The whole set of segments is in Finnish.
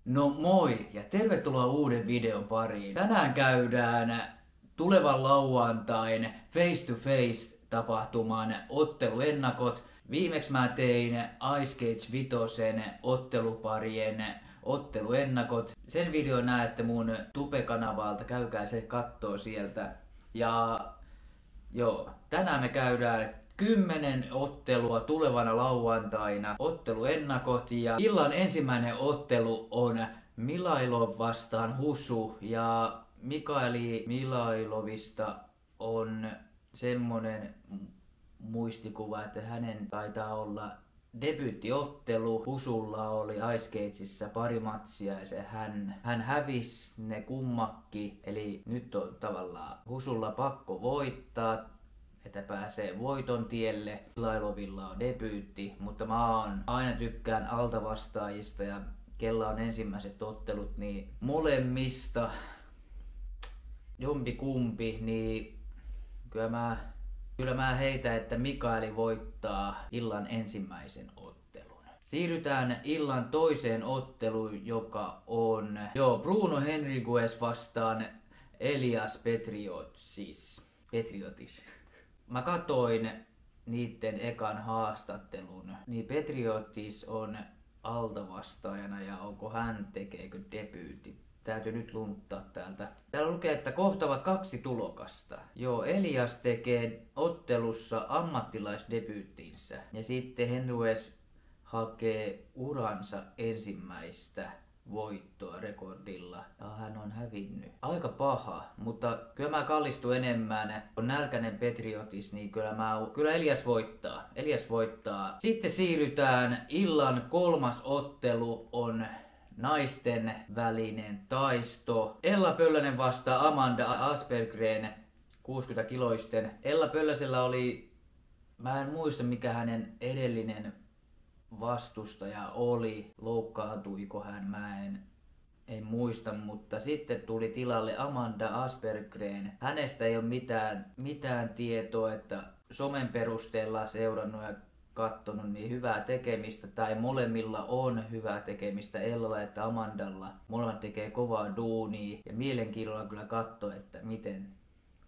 No moi ja tervetuloa uuden videon pariin. Tänään käydään tulevan lauantain face to face tapahtuman otteluennakot. Viimeksi mä tein Ice Cage 5 otteluparien otteluennakot. Sen videon näette mun Tube-kanavalta, käykää se kattoo sieltä. Ja joo, tänään me käydään 10 ottelua tulevana lauantaina, otteluennakot, ja illan ensimmäinen ottelu on Milailov vastaan Husu, ja Mikaeli Milailovista on semmonen muistikuva, että hänen taitaa olla debyyttiottelu. Husulla oli Ice Cageissa pari matsia ja hän hävisi ne kummakki, eli nyt on tavallaan Husulla pakko voittaa, että pääsee voiton tielle. Milailovilla on debyytti, mutta aina tykkään altavastaajista ja kella on ensimmäiset ottelut, niin molemmista jompikumpi, niin kyllä mä heitän, että Mikaeli voittaa illan ensimmäisen ottelun. Siirrytään illan toiseen otteluun, joka on Bruno Henriques vastaan Elias Petriotis. Mä katoin niitten ekan haastattelun, niin Petriotis on altavastaajana ja tekeekö debyytit. Täytyy nyt lunttaa täältä. Täällä lukee, että kohtavat 2 tulokasta. Elias tekee ottelussa ammattilaisdebyyttinsä ja sitten Henriques hakee uransa ensimmäistä voittoa rekordilla. Ja hän on hävinnyt. Aika paha, mutta kyllä mä kallistun enemmän. On nälkäinen Petriotis, niin kyllä Elias voittaa. Elias voittaa. Sitten siirrytään illan kolmas ottelu on naisten välinen taisto. Ella Pöllänen vastaa Amanda Aspergren 60 kiloisten. Ella Pölläsellä oli, mä en muista mikä hänen edellinen vastustaja oli, loukkaantuiko hän, en muista, mutta sitten tuli tilalle Amanda Aspergren. Hänestä ei ole mitään tietoa, että somen perusteella seurannut ja katsonut niin hyvää tekemistä, tai molemmilla on hyvää tekemistä, Ellalla että Amandalla. Molemmat tekee kovaa duunia ja mielenkiinnolla kyllä katsoa, että miten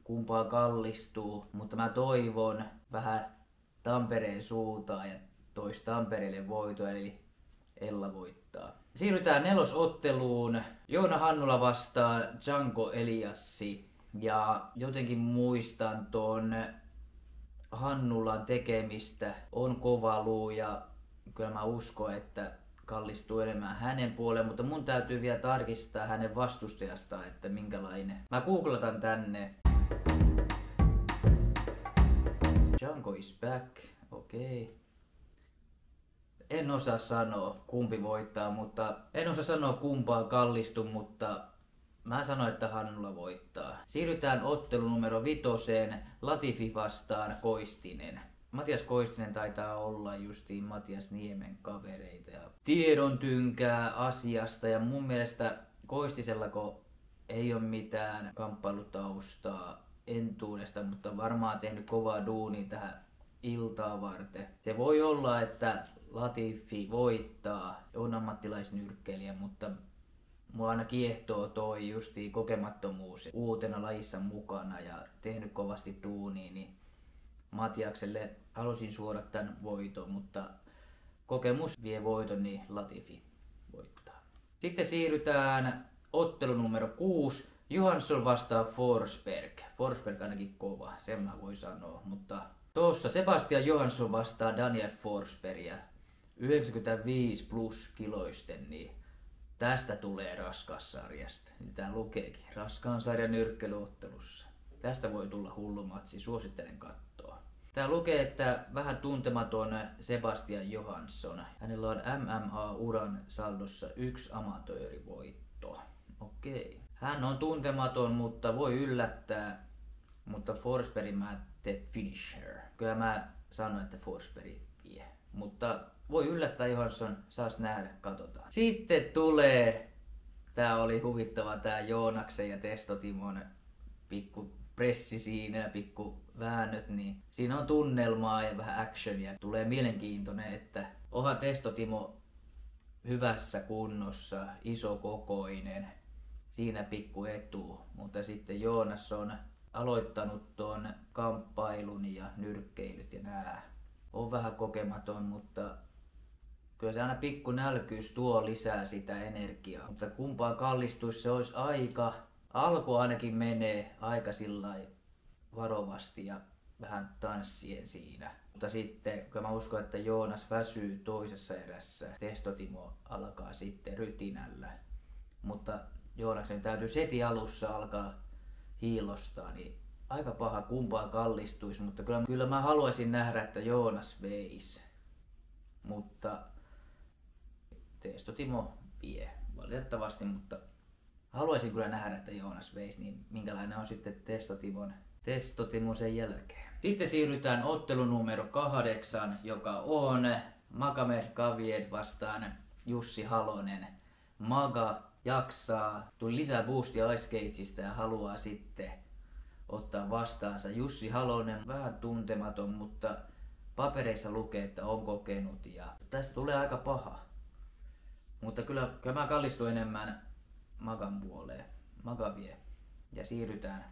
kumpaa kallistuu, mutta mä toivon vähän Tampereen suuntaan ja tois Tampereelle voito, eli Ella voittaa. Siirrytään nelosotteluun. Joona Hannula vastaan Django Eliassi. Ja jotenkin muistan ton Hannulan tekemistä. On kova luu ja kyllä mä uskon, että kallistuu enemmän hänen puoleen, mutta mun täytyy vielä tarkistaa hänen vastustajastaan, että minkälainen. Mä googlataan tänne. Django is back. Okei. En osaa sanoa kumpi voittaa, mutta en osaa sanoa kumpaa kallistu, mutta mä sanon, että Hannula voittaa. Siirrytään ottelu numero 5, Latifi vastaan Koistinen. Matias Koistinen taitaa olla justiin Matias Niemen kavereita ja tiedon tynkää asiasta, ja mun mielestä Koistisellako ei ole mitään kamppailutaustaa entuudesta, mutta varmaan tehnyt kovaa duunia tähän iltaa varten. Se voi olla, että Latifi voittaa, on ammattilaisnyrkkeilijä, mutta mua aina kiehtoo toi justiin kokemattomuus uutena lajissa mukana ja tehnyt kovasti duunia, niin Matiakselle halusin suoda tämän voiton, mutta kokemus vie voiton, niin Latifi voittaa. Sitten siirrytään ottelu numero 6. Johansson vastaa Forsberg. Forsberg ainakin kova, sen mä voin sanoa, mutta tuossa Sebastian Johansson vastaa Daniel Forsbergia 95 plus kiloisten, niin tästä tulee raskaassarjasta. Tää lukeekin raskaan sarjan nyrkkeilyottelussa. Tästä voi tulla hullu matsi, suosittelen katsoa. Tää lukee, että vähän tuntematon Sebastian Johansson. Hänellä on MMA-uran saldossa 1 amatöörivoitto. Okei. Hän on tuntematon, mutta voi yllättää. Mutta Forsberg mä the finisher. Kyllä mä sanon, että Forsberg vie. Mutta voi yllättää Johansson, saas nähdä, katsotaan. Sitten tulee, tää oli huvittava tää Joonaksen ja Testotimon pikku pressi siinä ja pikku väännöt, niin siinä on tunnelmaa ja vähän actionia. Tulee mielenkiintoinen, että onhan Testotimo hyvässä kunnossa, isokokoinen. Siinä pikku etu, mutta sitten Joonas on aloittanut tuon kamppailun ja nyrkkeilyt ja nää. On vähän kokematon, mutta kyllä se aina pikku nälkyys tuo lisää sitä energiaa. Mutta kumpaan kallistuisi se olisi aika, alku ainakin menee aika sillai varovasti ja vähän tanssien siinä. Mutta sitten, kun mä uskon, että Joonas väsyy toisessa erässä, Testotimo alkaa sitten rytinällä. Mutta Joonaksen täytyy heti alussa alkaa hiilostaa, niin aika paha kumpaan kallistuisi, mutta kyllä mä haluaisin nähdä, että Joonas veisi. Mutta Testotimo vie valitettavasti, mutta haluaisin kyllä nähdä, että Joonas veisi, niin minkälainen on sitten Testotimon sen jälkeen. Sitten siirrytään ottelu numero 8, joka on Magomed Ankalaev vastaan Jussi Halonen. Maga jaksaa, tuli lisää boostia Ice Cageista ja haluaa sitten ottaa vastaansa. Jussi Halonen vähän tuntematon, mutta papereissa lukee, että on kokenut ja tästä tulee aika paha. Mutta kyllä mä kallistun enemmän Magan puoleen. Maga vie. Ja siirrytään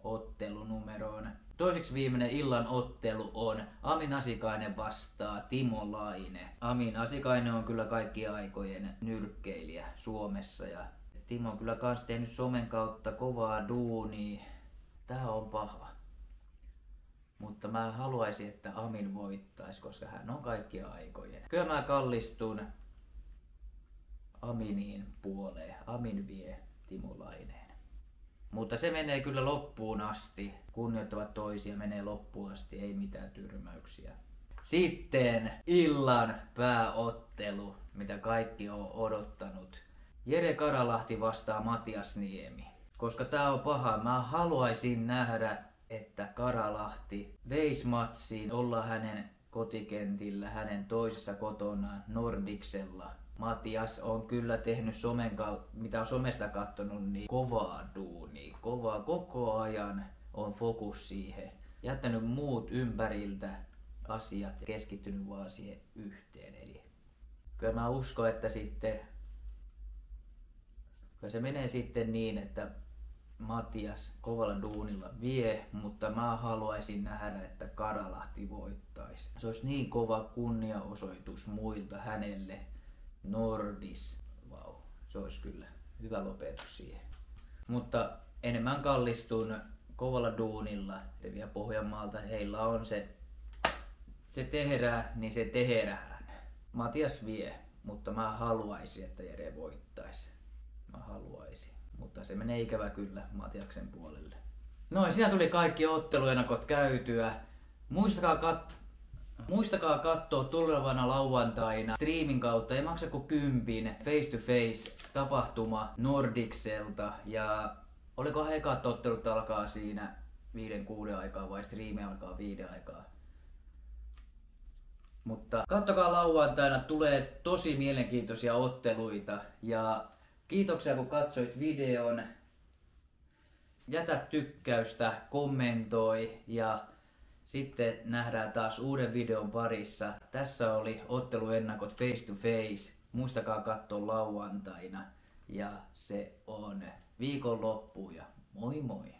ottelunumeroon. Toiseksi viimeinen illan ottelu on Amin Asikainen vastaa Timo Laine. Amin Asikainen on kyllä kaikkien aikojen nyrkkeilijä Suomessa ja Timo on kyllä kans tehnyt somen kautta kovaa duunia. Tää on paha. Mutta mä haluaisin, että Amin voittaisi, koska hän on kaikkien aikojen. Kyllä mä kallistun Aminiin puoleen. Amin vie Timo Laineen. Mutta se menee kyllä loppuun asti. Kunnioittavat toisia, menee loppuun asti, ei mitään tyrmäyksiä. Sitten illan pääottelu, mitä kaikki on odottanut. Jere Karalahti vastaa Matias Niemi. Koska tää on paha, mä haluaisin nähdä, että Karalahti veisi matsiin, olla hänen kotikentillä, hänen toisessa kotonaan Nordicsella. Matias on kyllä tehnyt somen kautta, mitä on somesta katsonut, niin kovaa duunia. Kovaa koko ajan on fokus siihen. Jättänyt muut ympäriltä asiat ja keskittynyt vaan siihen yhteen. Eli kyllä mä uskon, että sitten kyllä se menee sitten niin, että Matias kovalla duunilla vie, mutta mä haluaisin nähdä, että Karalahti voittaisi. Se olisi niin kova kunniaosoitus muilta hänelle. Nordis, vau, se olisi kyllä hyvä lopetus siihen. Mutta enemmän kallistun kovalla duunilla. Ja vielä Pohjanmaalta heillä on se tehdään, niin se tehdään. Matias vie, mutta mä haluaisin, että Jere voittaisi. Mä haluaisin, mutta se menee ikävä kyllä Matiaksen puolelle. Noin, siinä tuli kaikki otteluennakot käytyä. Muistakaa katsoa tulevana lauantaina striimin kautta, ei maksa kuin 10 face to face tapahtuma Nordicselta. Ja olikohan ekat ottelut alkaa siinä 5-6 aikaa vai striimi alkaa 5 aikaa. Mutta kattokaa lauantaina, tulee tosi mielenkiintoisia otteluita. Ja kiitoksia kun katsoit videon. Jätä tykkäystä, kommentoi ja sitten nähdään taas uuden videon parissa. Tässä oli otteluennakot face to face. Muistakaa katsoa lauantaina. Ja se on viikonloppu ja moi moi!